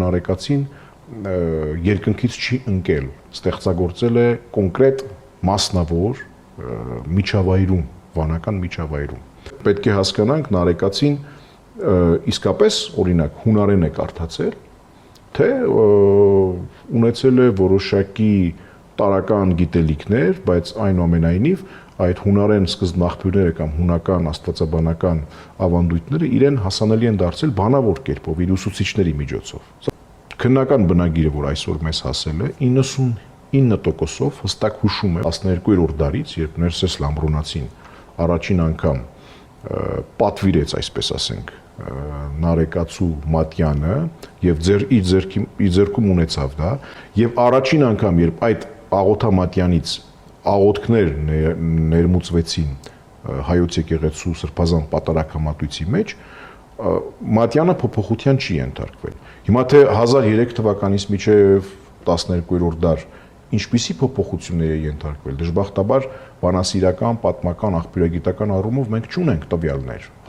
Նարեկացին երկնքից չի ընկել, ստեղծագործել է կոնկրետ մասնավոր միջավայրում, վանական միջավայրում։ Պետք է հասկանանք Նարեկացին իսկապես օրինակ հունարեն է կարդացել, թե ունեցել է որոշակի տարրական գիտելիքներ, բայց այնուամենայնիվ այդ հունարեն սկզբնաղբյուրները կամ հունական աստվածաբանական ավանդույթները իրեն հասանելի են դարձել բանավոր կերպով իր ուսուցիչների միջոցով։ Քննական բնագիրը, որ այսօր մեզ հասել է, 99%-ով հստակ հուշում է 12-րդ դարից, երբ Ներսես Լամբրոնացին առաջին անգամ պատվիրեց, այսպես ասենք, Նարեկացու մատյանը եւ իր ձեռքում ունեցավ դա, եւ առաջին անգամ, երբ այդ աղոթամատյանից աղոթքներ ներմուծվեցին հայոց եկեղեցու սրբազան պատարագամատույցի մեջ, մատյանը փոփոխության չի ենթարկվել։ Հիմա թե 1003 թվականից մինչև 12-րդ դար ինչպիսի փոփոխություններ է ենթարկվել, դժբախտաբար բանասիրական, պատմական, աղբյուրագիտական առումով մենք չունենք տվյալներ։